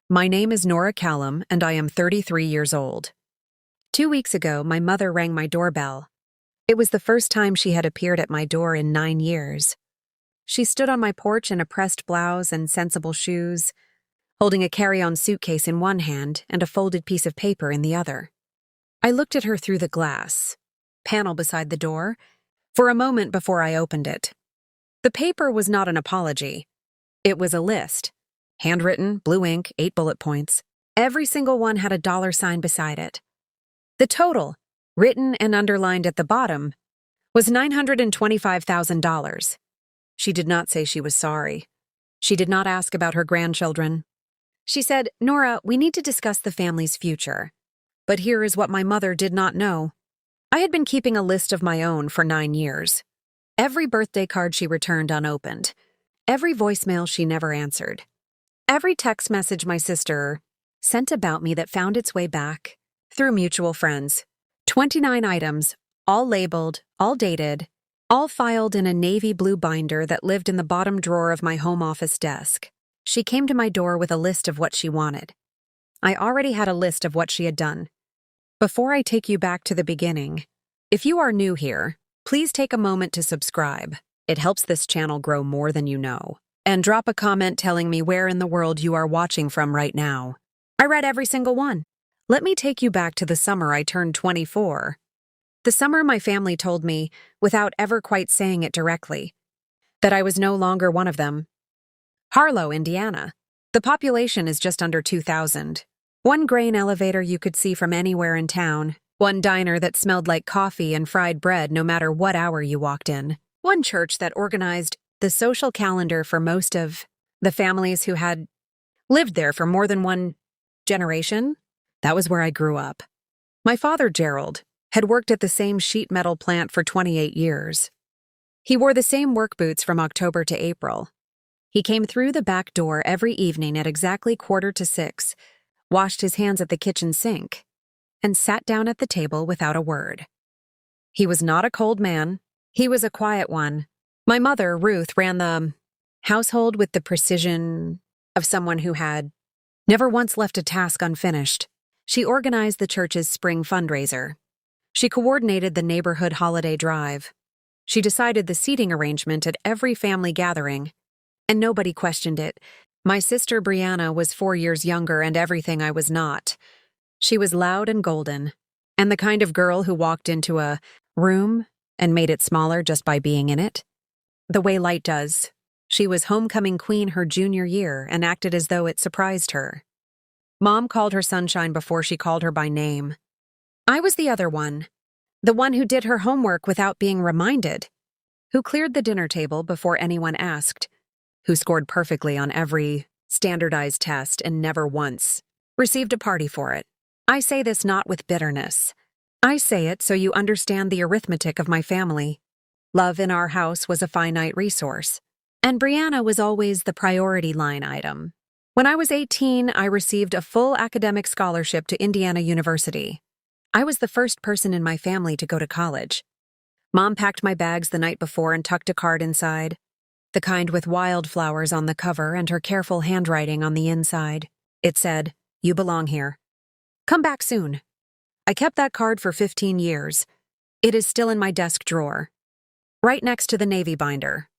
My name is Nora Callum, and I am 33 years old. 2 weeks ago, my mother rang my doorbell. It was the first time she had appeared at my door in 9 years. She stood on my porch in a pressed blouse and sensible shoes, holding a carry-on suitcase in one hand and a folded piece of paper in the other. I looked at her through the glass panel beside the door for a moment before I opened it. The paper was not an apology. It was a list. Handwritten, blue ink, 8 bullet points. Every single one had a dollar sign beside it. The total, written and underlined at the bottom, was $925,000. She did not say she was sorry. She did not ask about her grandchildren. She said, "Nora, we need to discuss the family's future." But here is what my mother did not know. I had been keeping a list of my own for 9 years. Every birthday card she returned unopened. Every voicemail she never answered. Every text message my sister sent about me that found its way back through mutual friends. 29 items, all labeled, all dated, all filed in a navy blue binder that lived in the bottom drawer of my home office desk. She came to my door with a list of what she wanted. I already had a list of what she had done. Before I take you back to the beginning, if you are new here, please take a moment to subscribe. It helps this channel grow more than you know. And drop a comment telling me where in the world you are watching from right now. I read every single one. Let me take you back to the summer I turned 24. The summer my family told me, without ever quite saying it directly, that I was no longer one of them. Harlow, Indiana. The population is just under 2,000. One grain elevator you could see from anywhere in town. One diner that smelled like coffee and fried bread no matter what hour you walked in. One church that organized the social calendar for most of the families who had lived there for more than one generation. That was where I grew up. My father, Gerald, had worked at the same sheet metal plant for 28 years. He wore the same work boots from October to April. He came through the back door every evening at exactly 5:45, washed his hands at the kitchen sink, and sat down at the table without a word. He was not a cold man. He was a quiet one. My mother, Ruth, ran the household with the precision of someone who had never once left a task unfinished. She organized the church's spring fundraiser. She coordinated the neighborhood holiday drive. She decided the seating arrangement at every family gathering, and nobody questioned it. My sister Brianna was 4 years younger and everything I was not. She was loud and golden, and the kind of girl who walked into a room and made it smaller just by being in it. The way light does. She was homecoming queen her junior year and acted as though it surprised her. Mom called her Sunshine before she called her by name. I was the other one. The one who did her homework without being reminded. Who cleared the dinner table before anyone asked. Who scored perfectly on every standardized test and never once received a party for it. I say this not with bitterness. I say it so you understand the arithmetic of my family. Love in our house was a finite resource, and Brianna was always the priority line item. When I was 18, I received a full academic scholarship to Indiana University. I was the first person in my family to go to college. Mom packed my bags the night before and tucked a card inside, the kind with wildflowers on the cover and her careful handwriting on the inside. It said, "You belong here. Come back soon." I kept that card for 15 years. It is still in my desk drawer, right next to the navy binder.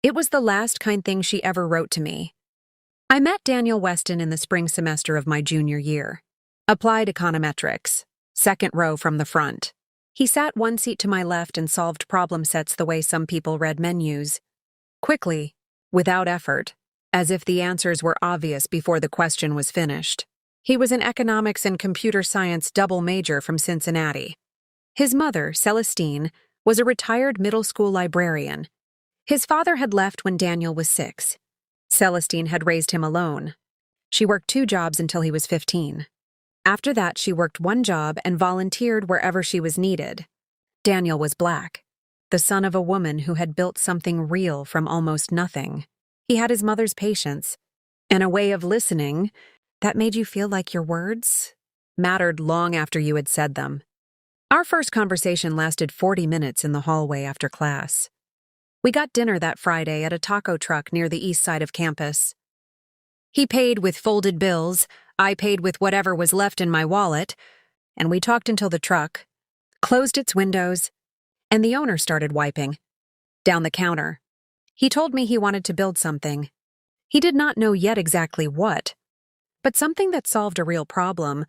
It was the last kind thing she ever wrote to me. I met Daniel Weston in the spring semester of my junior year. Applied econometrics, second row from the front. He sat one seat to my left and solved problem sets the way some people read menus. Quickly, without effort, as if the answers were obvious before the question was finished. He was an economics and computer science double major from Cincinnati. His mother, Celestine, was a retired middle school librarian. His father had left when Daniel was 6. Celestine had raised him alone. She worked 2 jobs until he was 15. After that, she worked 1 job and volunteered wherever she was needed. Daniel was black, the son of a woman who had built something real from almost nothing. He had his mother's patience and a way of listening that made you feel like your words mattered long after you had said them. Our first conversation lasted 40 minutes in the hallway after class. We got dinner that Friday at a taco truck near the east side of campus. He paid with folded bills, I paid with whatever was left in my wallet, and we talked until the truck closed its windows, and the owner started wiping down the counter. He told me he wanted to build something. He did not know yet exactly what, but something that solved a real problem,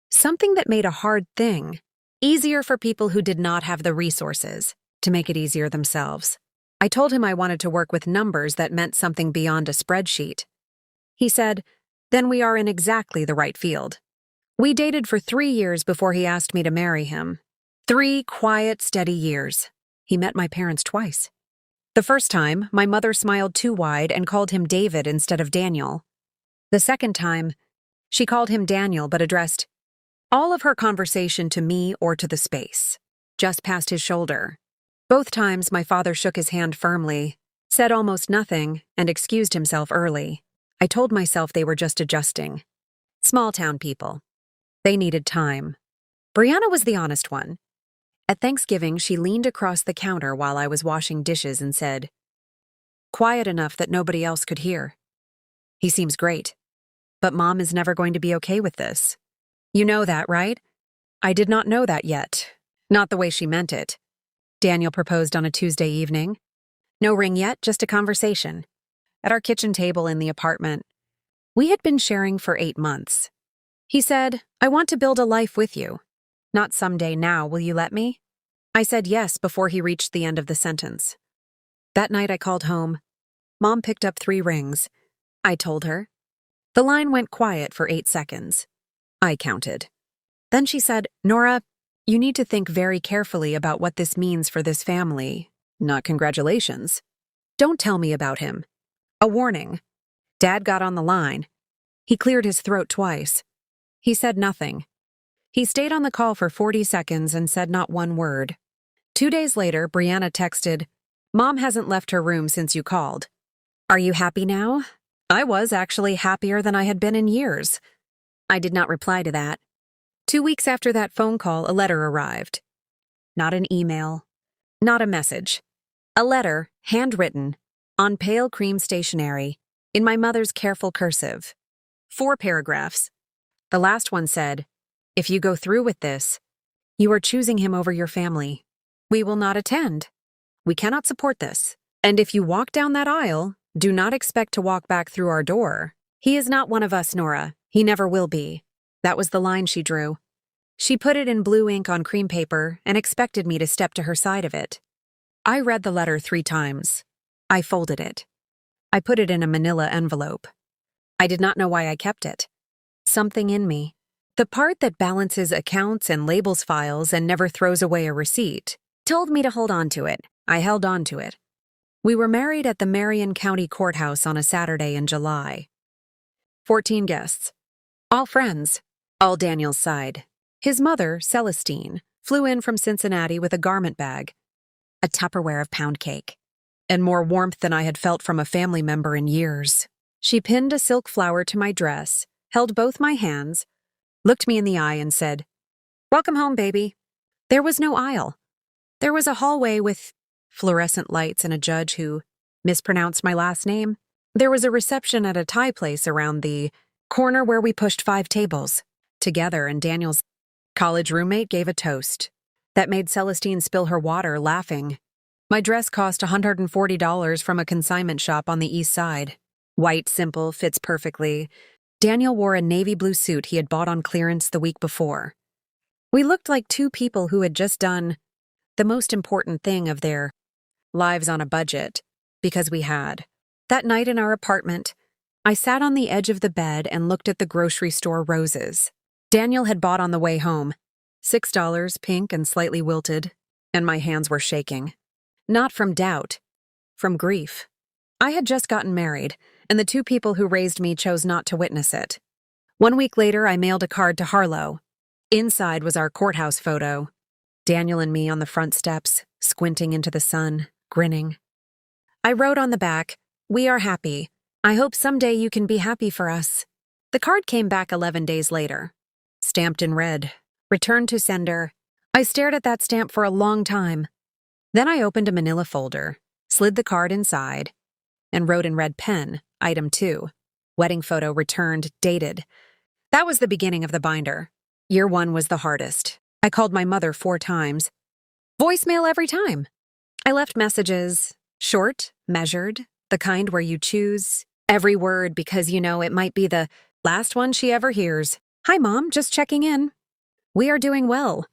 something that made a hard thing easier for people who did not have the resources to make it easier themselves. I told him I wanted to work with numbers that meant something beyond a spreadsheet. He said, "Then we are in exactly the right field." We dated for 3 years before he asked me to marry him. 3 quiet, steady years. He met my parents twice. The first time, my mother smiled too wide and called him David instead of Daniel. The second time, she called him Daniel but addressed all of her conversation to me or to the space, just past his shoulder. Both times, my father shook his hand firmly, said almost nothing, and excused himself early. I told myself they were just adjusting. Small-town people. They needed time. Brianna was the honest one. At Thanksgiving, she leaned across the counter while I was washing dishes and said, quiet enough that nobody else could hear, "He seems great, but Mom is never going to be okay with this. You know that, right?" I did not know that yet. Not the way she meant it. Daniel proposed on a Tuesday evening. No ring yet, just a conversation. At our kitchen table in the apartment. We had been sharing for 8 months. He said, "I want to build a life with you. Not someday now, will you let me?" I said yes before he reached the end of the sentence. That night I called home. Mom picked up 3 rings. I told her. The line went quiet for 8 seconds. I counted. Then she said, "Nora, you need to think very carefully about what this means for this family. Not congratulations. Don't tell me about him. A warning." Dad got on the line. He cleared his throat twice. He said nothing. He stayed on the call for 40 seconds and said not one word. 2 days later, Brianna texted, "Mom hasn't left her room since you called. Are you happy now?" I was actually happier than I had been in years. I did not reply to that. 2 weeks after that phone call, a letter arrived. Not an email. Not a message. A letter, handwritten, on pale cream stationery, in my mother's careful cursive. 4 paragraphs. The last one said, "If you go through with this, you are choosing him over your family. We will not attend. We cannot support this. And if you walk down that aisle, do not expect to walk back through our door. He is not one of us, Nora. He never will be." That was the line she drew. She put it in blue ink on cream paper and expected me to step to her side of it. I read the letter 3 times. I folded it. I put it in a manila envelope. I did not know why I kept it. Something in me, the part that balances accounts and labels files and never throws away a receipt, told me to hold on to it. I held on to it. We were married at the Marion County Courthouse on a Saturday in July. 14 guests. All friends. All Daniel's side. His mother, Celestine, flew in from Cincinnati with a garment bag, a Tupperware of pound cake, and more warmth than I had felt from a family member in years. She pinned a silk flower to my dress, held both my hands, looked me in the eye and said, "Welcome home, baby." There was no aisle. There was a hallway with fluorescent lights and a judge who mispronounced my last name. There was a reception at a Thai place around the corner where we pushed 5 tables together, and Daniel's college roommate gave a toast that made Celestine spill her water, laughing. My dress cost $140 from a consignment shop on the east side. White, simple, fits perfectly. Daniel wore a navy blue suit he had bought on clearance the week before. We looked like 2 people who had just done the most important thing of their lives on a budget, because we had. That night in our apartment, I sat on the edge of the bed and looked at the grocery store roses Daniel had bought on the way home. $6, pink and slightly wilted, and my hands were shaking. Not from doubt, from grief. I had just gotten married, and the 2 people who raised me chose not to witness it. 1 week later, I mailed a card to Harlow. Inside was our courthouse photo. Daniel and me on the front steps, squinting into the sun, grinning. I wrote on the back, "We are happy. I hope someday you can be happy for us." The card came back 11 days later. Stamped in red, returned to sender. I stared at that stamp for a long time. Then I opened a manila folder, slid the card inside, and wrote in red pen, item 2, Wedding photo returned, dated. That was the beginning of the binder. Year 1 was the hardest. I called my mother 4 times. Voicemail every time. I left messages, short, measured, the kind where you choose every word because you know it might be the last one she ever hears. Hi, Mom, just checking in. We are doing well.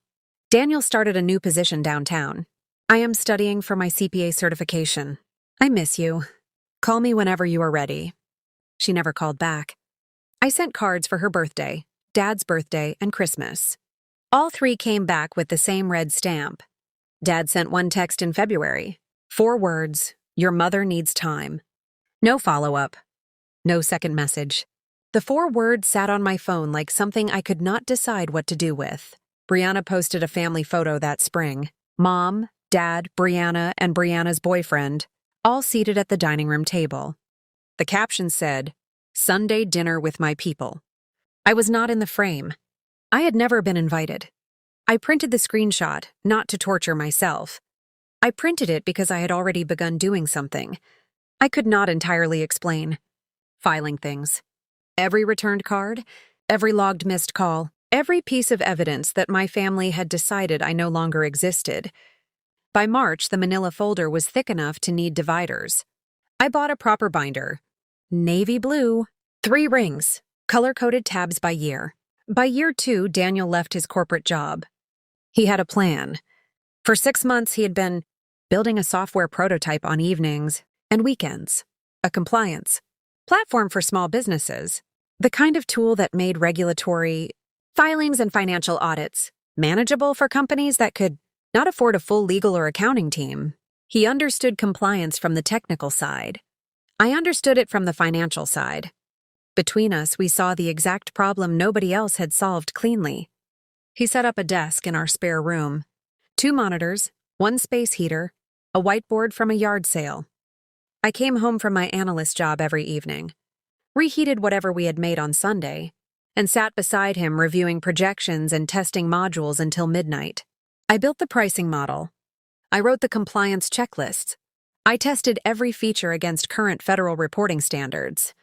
Daniel started a new position downtown. I am studying for my CPA certification. I miss you. Call me whenever you are ready. She never called back. I sent cards for her birthday, Dad's birthday, and Christmas. All 3 came back with the same red stamp. Dad sent one text in February. 4 words, your mother needs time. No follow-up. No second message. The 4 words sat on my phone like something I could not decide what to do with. Brianna posted a family photo that spring. Mom, Dad, Brianna, and Brianna's boyfriend, all seated at the dining room table. The caption said, Sunday dinner with my people. I was not in the frame. I had never been invited. I printed the screenshot, not to torture myself. I printed it because I had already begun doing something. I could not entirely explain. Filing things. Every returned card, every logged missed call, every piece of evidence that my family had decided I no longer existed. By March, the manila folder was thick enough to need dividers. I bought a proper binder. Navy blue. 3 rings. Color-coded tabs by year. By year 2, Daniel left his corporate job. He had a plan. For 6 months, he had been building a software prototype on evenings and weekends. A compliance platform for small businesses. The kind of tool that made regulatory filings and financial audits manageable for companies that could not afford a full legal or accounting team. He understood compliance from the technical side. I understood it from the financial side. Between us, we saw the exact problem nobody else had solved cleanly. He set up a desk in our spare room. 2 monitors, 1 space heater, a whiteboard from a yard sale. I came home from my analyst job every evening, reheated whatever we had made on Sunday, and sat beside him reviewing projections and testing modules until midnight. I built the pricing model. I wrote the compliance checklists. I tested every feature against current federal reporting standards.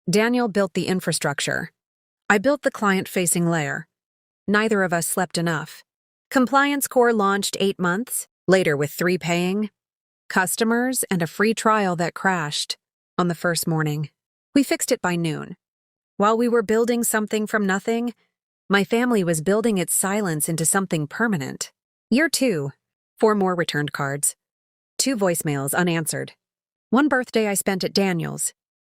Daniel built the infrastructure. I built the client-facing layer. Neither of us slept enough. Compliance Core launched 8 months, later with 3 paying customers and a free trial that crashed on the first morning. We fixed it by noon. While we were building something from nothing, my family was building its silence into something permanent. Year 2, 4 more returned cards. 2 voicemails unanswered. 1 birthday I spent at Daniel's,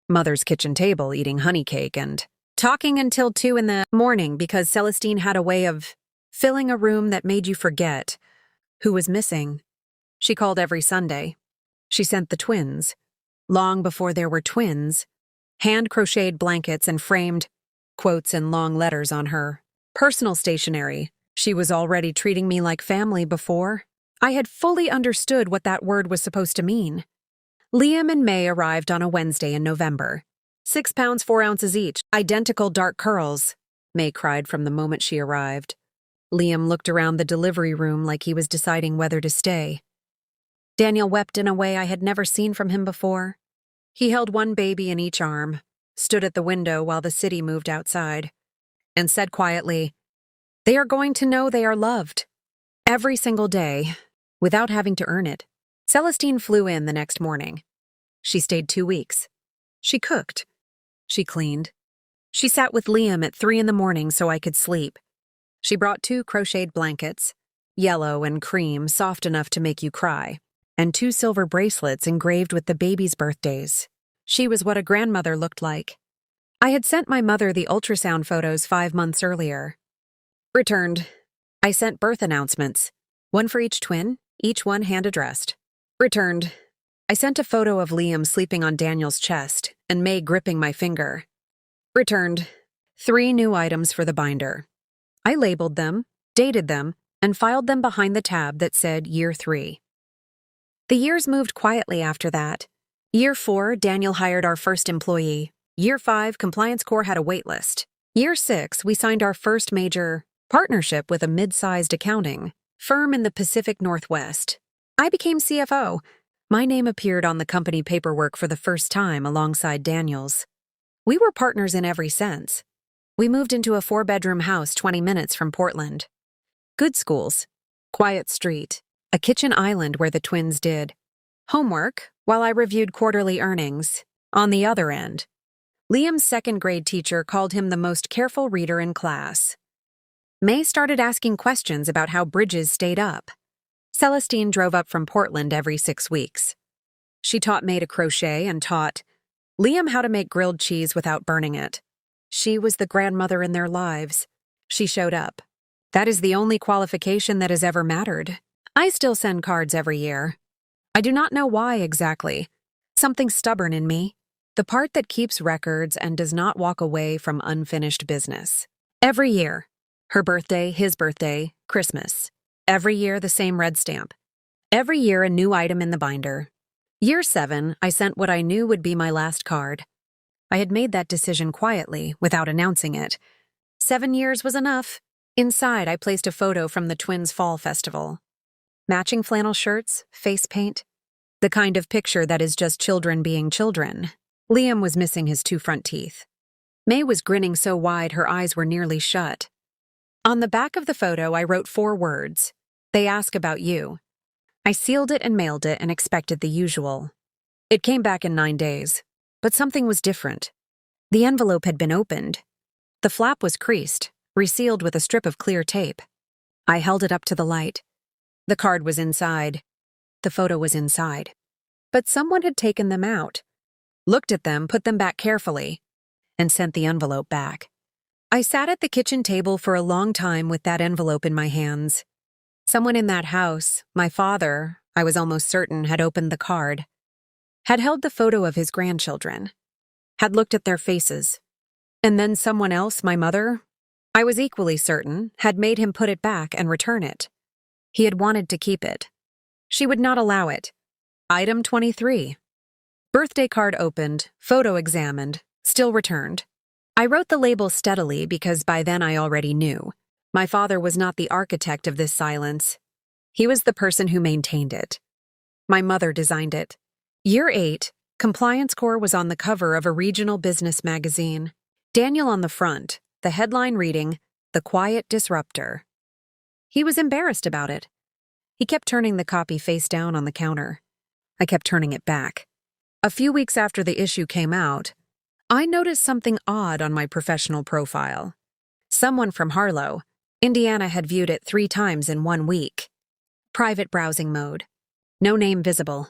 Mother's kitchen table eating honey cake and talking until 2 in the morning because Celestine had a way of filling a room that made you forget who was missing. She called every Sunday. She sent the twins, long before there were twins, hand-crocheted blankets and framed quotes and long letters on her personal stationery. She was already treating me like family before. I had fully understood what that word was supposed to mean. Liam and May arrived on a Wednesday in November. 6 pounds 4 ounces each, identical dark curls. May cried from the moment she arrived. Liam looked around the delivery room like he was deciding whether to stay. Daniel wept in a way I had never seen from him before. He held 1 baby in each arm, stood at the window while the city moved outside, and said quietly, "They are going to know they are loved. Every single day, without having to earn it." Celestine flew in the next morning. She stayed 2 weeks. She cooked. She cleaned. She sat with Liam at 3 in the morning so I could sleep. She brought 2 crocheted blankets, yellow and cream, soft enough to make you cry, and 2 silver bracelets engraved with the baby's birthdays. She was what a grandmother looked like. I had sent my mother the ultrasound photos 5 months earlier. Returned. I sent birth announcements, 1 for each twin, each one hand-addressed. Returned. I sent a photo of Liam sleeping on Daniel's chest and May gripping my finger. Returned. 3 new items for the binder. I labeled them, dated them, and filed them behind the tab that said Year 3. The years moved quietly after that. Year 4, Daniel hired our first employee. Year 5, Compliance Core had a wait list. Year 6, we signed our first major partnership with a mid-sized accounting firm in the Pacific Northwest. I became CFO. My name appeared on the company paperwork for the first time alongside Daniel's. We were partners in every sense. We moved into a 4-bedroom house 20 minutes from Portland. Good schools, quiet street, a kitchen island where the twins did homework while I reviewed quarterly earnings. On the other end, Liam's second-grade teacher called him the most careful reader in class. May started asking questions about how bridges stayed up. Celestine drove up from Portland every 6 weeks. She taught May to crochet and taught Liam how to make grilled cheese without burning it. She was the grandmother in their lives. She showed up. That is the only qualification that has ever mattered. I still send cards every year. I do not know why exactly. Something stubborn in me. The part that keeps records and does not walk away from unfinished business. Every year. Her birthday, his birthday, Christmas. Every year the same red stamp. Every year a new item in the binder. Year 7, I sent what I knew would be my last card. I had made that decision quietly, without announcing it. 7 years was enough. Inside, I placed a photo from the twins' fall festival. Matching flannel shirts, face paint. The kind of picture that is just children being children. Liam was missing his 2 front teeth. May was grinning so wide her eyes were nearly shut. On the back of the photo, I wrote 4 words. They ask about you. I sealed it and mailed it and expected the usual. It came back in 9 days. But something was different. The envelope had been opened. The flap was creased, resealed with a strip of clear tape. I held it up to the light. The card was inside. The photo was inside. But someone had taken them out, looked at them, put them back carefully, and sent the envelope back. I sat at the kitchen table for a long time with that envelope in my hands. Someone in that house, my father, I was almost certain, had opened the card, had held the photo of his grandchildren, had looked at their faces. And then someone else, my mother, I was equally certain, had made him put it back and return it. He had wanted to keep it. She would not allow it. Item 23. Birthday card opened, photo examined, still returned. I wrote the label steadily because by then I already knew. My father was not the architect of this silence. He was the person who maintained it. My mother designed it. Year 8, Compliance Corps was on the cover of a regional business magazine. Daniel on the front, the headline reading, "The Quiet Disruptor." He was embarrassed about it. He kept turning the copy face down on the counter. I kept turning it back. A few weeks after the issue came out, I noticed something odd on my professional profile. Someone from Harlow, Indiana, had viewed it 3 times in 1 week. Private browsing mode. No name visible.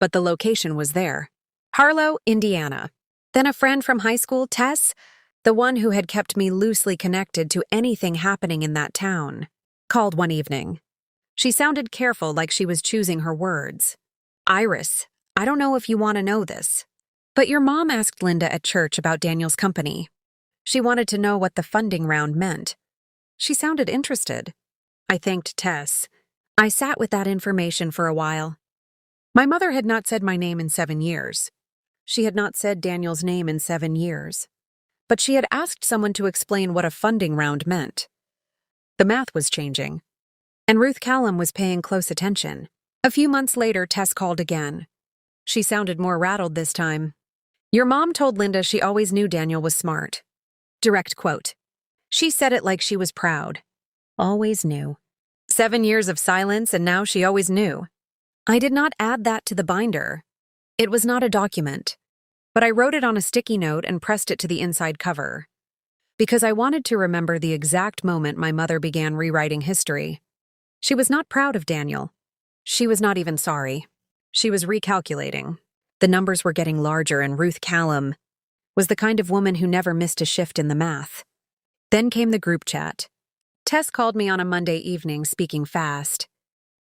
But the location was there. Harlow, Indiana. Then a friend from high school, Tess, the one who had kept me loosely connected to anything happening in that town, called one evening. She sounded careful, like she was choosing her words. "Iris, I don't know if you want to know this, but your mom asked Linda at church about Daniel's company. She wanted to know what the funding round meant." She sounded interested. I thanked Tess. I sat with that information for a while. My mother had not said my name in 7 years. She had not said Daniel's name in 7 years. But she had asked someone to explain what a funding round meant. The math was changing. And Ruth Callum was paying close attention. A few months later, Tess called again. She sounded more rattled this time. "Your mom told Linda she always knew Daniel was smart." Direct quote. She said it like she was proud. Always knew. 7 years of silence, and now she always knew. I did not add that to the binder. It was not a document, but I wrote it on a sticky note and pressed it to the inside cover. Because I wanted to remember the exact moment my mother began rewriting history. She was not proud of Daniel. She was not even sorry. She was recalculating. The numbers were getting larger, and Ruth Callum was the kind of woman who never missed a shift in the math. Then came the group chat. Tess called me on a Monday evening, speaking fast.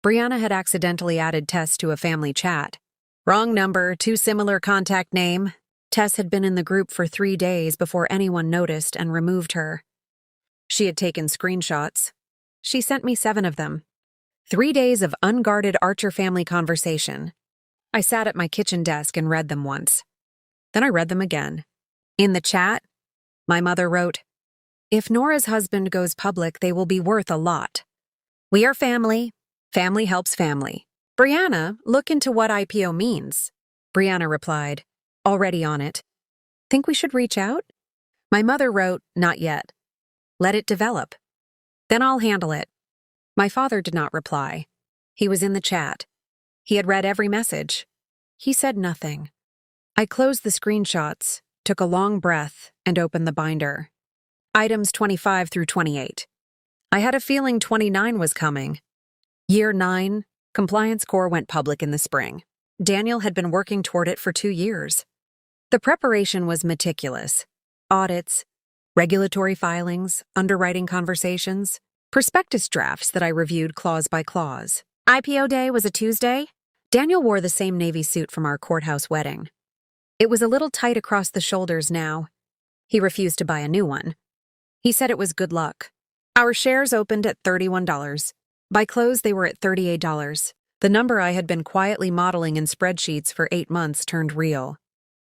Brianna had accidentally added Tess to a family chat. Wrong number, too similar contact name. Tess had been in the group for 3 days before anyone noticed and removed her. She had taken screenshots. She sent me 7 of them. 3 days of unguarded Archer family conversation. I sat at my kitchen desk and read them once. Then I read them again. In the chat, my mother wrote, "If Nora's husband goes public, they will be worth a lot. We are family. Family helps family. Brianna, look into what IPO means." Brianna replied, "Already on it." Think we should reach out? My mother wrote, "Not yet. Let it develop. Then I'll handle it." My father did not reply. He was in the chat. He had read every message. He said nothing. I closed the screenshots, took a long breath, and opened the binder. Items 25 through 28. I had a feeling 29 was coming. Year 9, Compliance Core went public in the spring. Daniel had been working toward it for 2 years. The preparation was meticulous. Audits, regulatory filings, underwriting conversations, prospectus drafts that I reviewed clause by clause. IPO day was a Tuesday. Daniel wore the same navy suit from our courthouse wedding. It was a little tight across the shoulders now. He refused to buy a new one. He said it was good luck. Our shares opened at $31. By close, they were at $38. The number I had been quietly modeling in spreadsheets for 8 months turned real.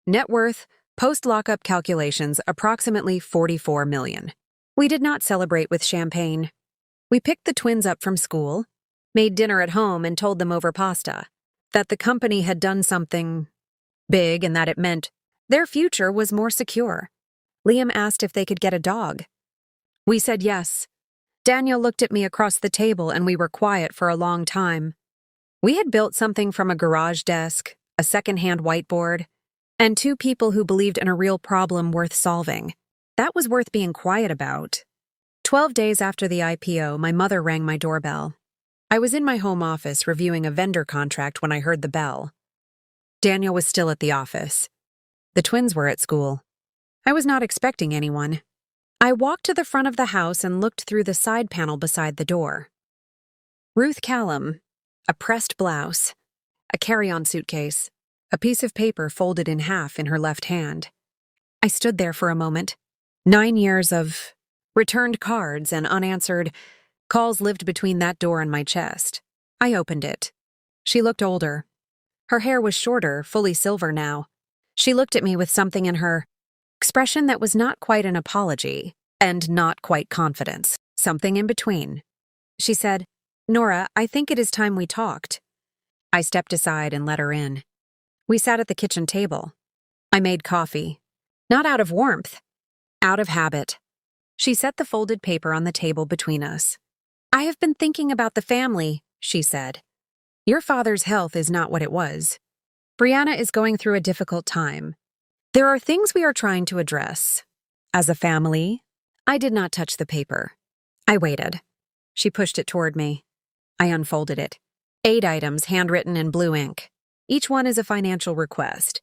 Net worth, post-lockup calculations, approximately $44 million. We did not celebrate with champagne. We picked the twins up from school, made dinner at home, and told them over pasta that the company had done something big and that it meant their future was more secure. Liam asked if they could get a dog. We said yes. Daniel looked at me across the table and we were quiet for a long time. We had built something from a garage desk, a second-hand whiteboard, and 2 people who believed in a real problem worth solving. That was worth being quiet about. 12 days after the IPO, my mother rang my doorbell. I was in my home office reviewing a vendor contract when I heard the bell. Daniel was still at the office. The twins were at school. I was not expecting anyone. I walked to the front of the house and looked through the side panel beside the door. Ruth Callum, a pressed blouse, a carry-on suitcase, a piece of paper folded in half in her left hand. I stood there for a moment. 9 years of returned cards and unanswered calls lived between that door and my chest. I opened it. She looked older. Her hair was shorter, fully silver now. She looked at me with something in her expression that was not quite an apology and not quite confidence, something in between. She said, "Nora, I think it is time we talked." I stepped aside and let her in. We sat at the kitchen table. I made coffee, not out of warmth, out of habit. She set the folded paper on the table between us. "I have been thinking about the family," she said. "Your father's health is not what it was. Brianna is going through a difficult time. There are things we are trying to address. As a family," I did not touch the paper. I waited. She pushed it toward me. I unfolded it. 8 items handwritten in blue ink. Each one is a financial request.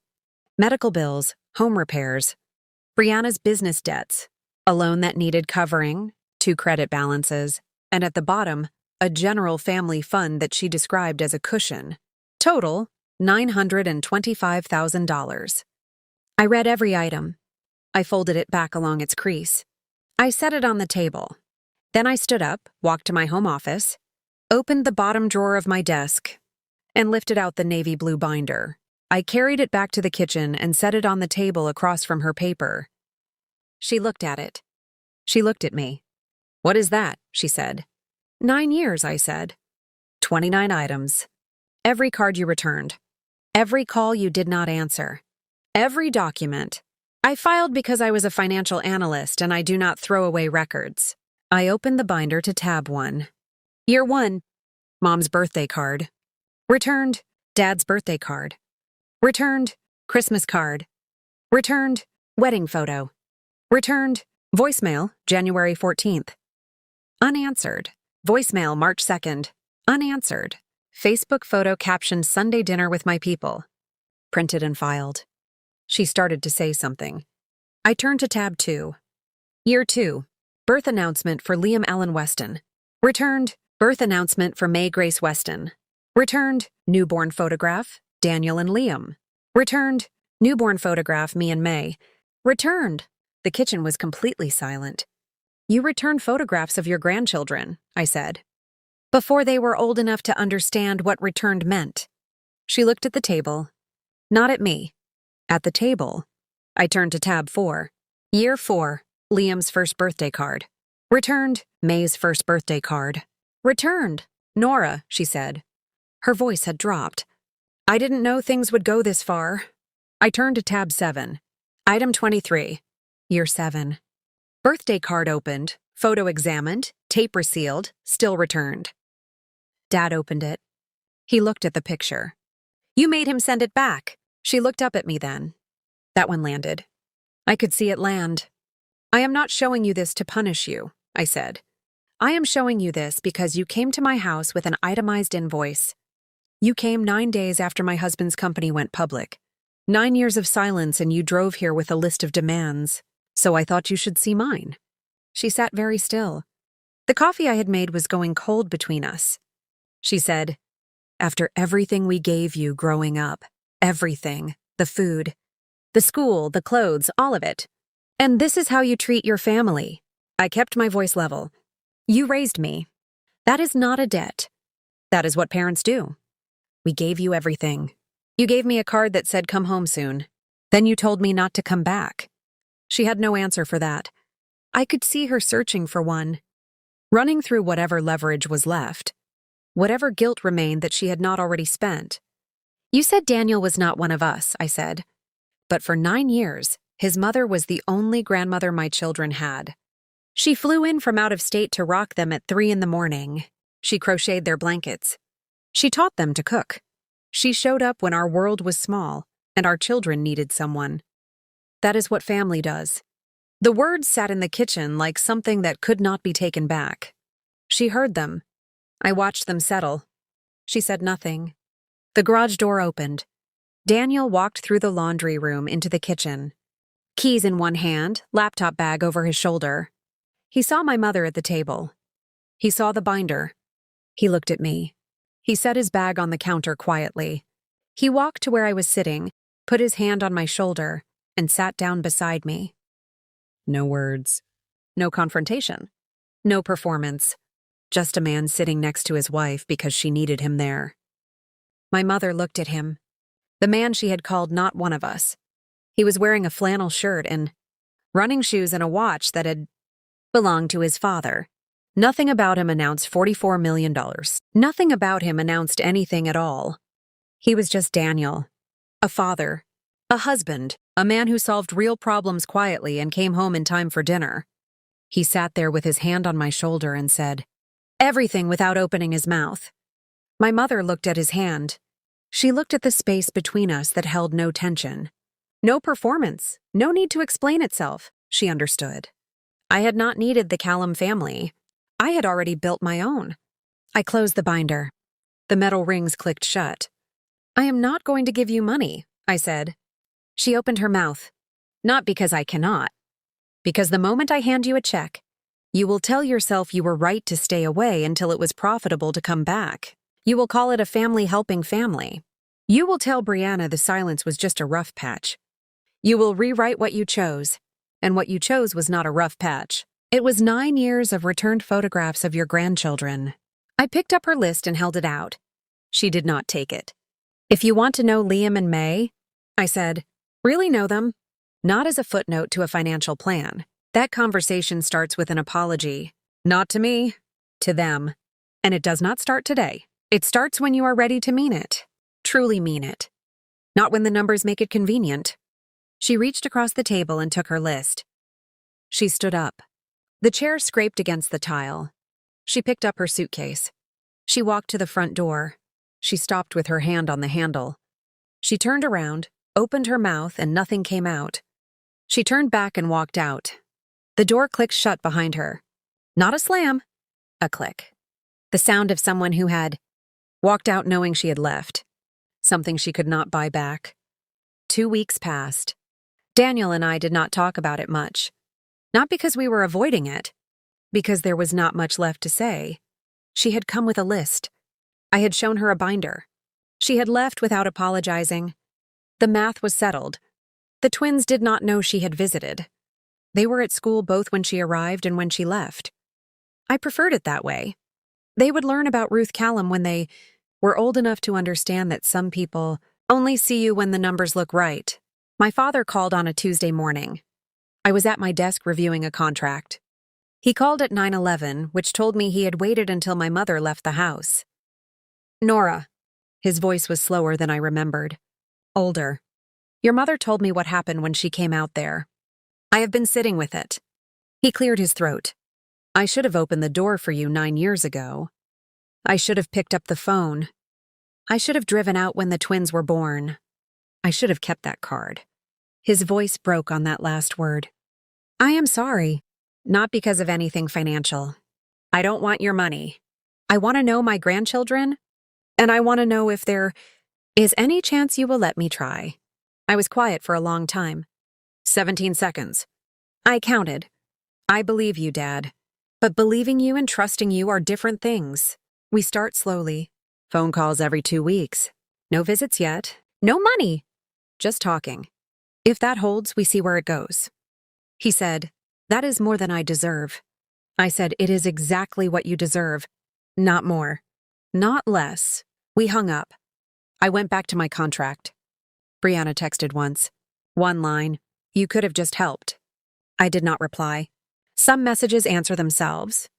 Medical bills, home repairs, Brianna's business debts, a loan that needed covering, 2 credit balances, and at the bottom, a general family fund that she described as a cushion. Total, $925,000. I read every item. I folded it back along its crease. I set it on the table. Then I stood up, walked to my home office, opened the bottom drawer of my desk, and lifted out the navy blue binder. I carried it back to the kitchen and set it on the table across from her paper. She looked at it. She looked at me. "What is that?" she said. 9 years, I said. 29 items. Every card you returned. Every call you did not answer. Every document. I filed because I was a financial analyst and I do not throw away records. I opened the binder to tab 1. Year 1. Mom's birthday card. Returned. Dad's birthday card. Returned. Christmas card. Returned. Wedding photo. Returned. Voicemail, January 14th. Unanswered. Voicemail, March 2nd. Unanswered. Facebook photo captioned Sunday dinner with my people. Printed and filed. She started to say something. I turned to tab 2. Year 2. Birth announcement for Liam Allen Weston. Returned. Birth announcement for May Grace Weston. Returned. Newborn photograph, Daniel and Liam. Returned. Newborn photograph, me and May. Returned. The kitchen was completely silent. You returned photographs of your grandchildren, I said, before they were old enough to understand what returned meant. She looked at the table, not at me. At the table. I turned to tab 4. Year 4. Liam's first birthday card. Returned. May's first birthday card. Returned. Nora, she said. Her voice had dropped. I didn't know things would go this far. I turned to tab 7. Item 23. Year 7. Birthday card opened, photo examined, tape resealed, still returned. Dad opened it. He looked at the picture. You made him send it back. She looked up at me then. That one landed. I could see it land. I am not showing you this to punish you, I said. I am showing you this because you came to my house with an itemized invoice. You came 9 days after my husband's company went public. 9 years of silence, and you drove here with a list of demands. So I thought you should see mine. She sat very still. The coffee I had made was going cold between us. She said, after everything we gave you growing up, everything, the food, the school, the clothes, all of it. And this is how you treat your family. I kept my voice level. You raised me. That is not a debt. That is what parents do. We gave you everything. You gave me a card that said come home soon. Then you told me not to come back. She had no answer for that. I could see her searching for one, running through whatever leverage was left, whatever guilt remained that she had not already spent. You said Daniel was not one of us, I said. But for 9 years, his mother was the only grandmother my children had. She flew in from out of state to rock them at 3 a.m. She crocheted their blankets. She taught them to cook. She showed up when our world was small and our children needed someone. That is what family does. The words sat in the kitchen like something that could not be taken back. She heard them. I watched them settle. She said nothing. The garage door opened. Daniel walked through the laundry room into the kitchen. Keys in one hand, laptop bag over his shoulder. He saw my mother at the table. He saw the binder. He looked at me. He set his bag on the counter quietly. He walked to where I was sitting, put his hand on my shoulder, and sat down beside me. No words. No confrontation. No performance. Just a man sitting next to his wife because she needed him there. My mother looked at him. The man she had called not one of us. He was wearing a flannel shirt and running shoes and a watch that had belonged to his father. Nothing about him announced $44 million. Nothing about him announced anything at all. He was just Daniel. A father. A husband. A man who solved real problems quietly and came home in time for dinner. He sat there with his hand on my shoulder and said everything without opening his mouth. My mother looked at his hand. She looked at the space between us that held no tension. No performance. No need to explain itself. She understood. I had not needed the Callum family. I had already built my own. I closed the binder. The metal rings clicked shut. I am not going to give you money, I said. She opened her mouth. Not because I cannot. Because the moment I hand you a check, you will tell yourself you were right to stay away until it was profitable to come back. You will call it a family helping family. You will tell Brianna the silence was just a rough patch. You will rewrite what you chose, and what you chose was not a rough patch. It was 9 years of returned photographs of your grandchildren. I picked up her list and held it out. She did not take it. If you want to know Liam and May, I said, really know them. Not as a footnote to a financial plan. That conversation starts with an apology. Not to me, to them. And it does not start today. It starts when you are ready to mean it. Truly mean it. Not when the numbers make it convenient. She reached across the table and took her list. She stood up. The chair scraped against the tile. She picked up her suitcase. She walked to the front door. She stopped with her hand on the handle. She turned around, opened her mouth, and nothing came out. She turned back and walked out. The door clicked shut behind her. Not a slam, a click. The sound of someone who had walked out knowing she had left. Something she could not buy back. 2 weeks passed. Daniel and I did not talk about it much. Not because we were avoiding it, because there was not much left to say. She had come with a list. I had shown her a binder. She had left without apologizing. The math was settled. The twins did not know she had visited. They were at school both when she arrived and when she left. I preferred it that way. They would learn about Ruth Callum when they were old enough to understand that some people only see you when the numbers look right. My father called on a Tuesday morning. I was at my desk reviewing a contract. He called at 9:11, which told me he had waited until my mother left the house. Nora. His voice was slower than I remembered. Older. Your mother told me what happened when she came out there. I have been sitting with it. He cleared his throat. I should have opened the door for you 9 years ago. I should have picked up the phone. I should have driven out when the twins were born. I should have kept that card. His voice broke on that last word. I am sorry. Not because of anything financial. I don't want your money. I want to know my grandchildren, and I want to know if there is any chance you will let me try. I was quiet for a long time. 17 seconds. I counted. I believe you, Dad. But believing you and trusting you are different things. We start slowly. Phone calls every 2 weeks. No visits yet. No money. Just talking. If that holds, we see where it goes. He said, that is more than I deserve. I said, it is exactly what you deserve. Not more. Not less. We hung up. I went back to my contract. Brianna texted once. One line. You could have just helped. I did not reply. Some messages answer themselves.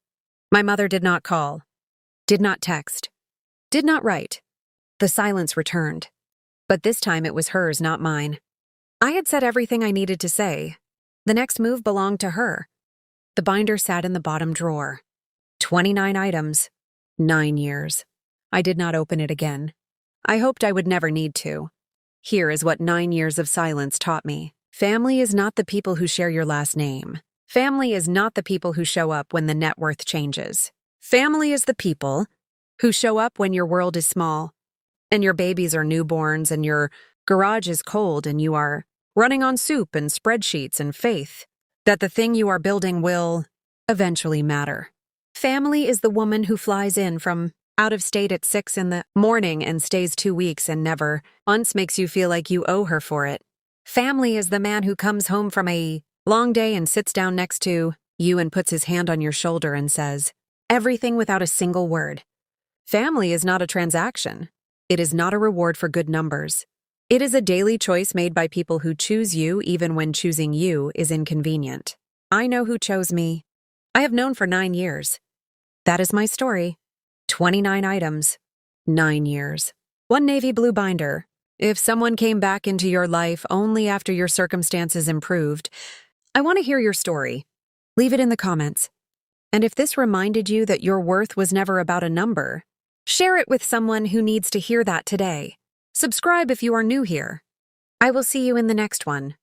My mother did not call. Did not text. Did not write. The silence returned. But this time it was hers, not mine. I had said everything I needed to say. The next move belonged to her. The binder sat in the bottom drawer. 29 items. 9 years. I did not open it again. I hoped I would never need to. Here is what 9 years of silence taught me. Family is not the people who share your last name. Family is not the people who show up when the net worth changes. Family is the people who show up when your world is small, and your babies are newborns, and your garage is cold, and you are running on soup and spreadsheets and faith that the thing you are building will eventually matter. Family is the woman who flies in from out of state at 6 in the morning and stays 2 weeks and never once makes you feel like you owe her for it. Family is the man who comes home from a long day and sits down next to you and puts his hand on your shoulder and says everything without a single word. Family is not a transaction. It is not a reward for good numbers. It is a daily choice made by people who choose you even when choosing you is inconvenient. I know who chose me. I have known for 9 years. That is my story. 29 items. 9 years. 1 navy blue binder. If someone came back into your life only after your circumstances improved, I want to hear your story. Leave it in the comments. And if this reminded you that your worth was never about a number, share it with someone who needs to hear that today. Subscribe if you are new here. I will see you in the next one.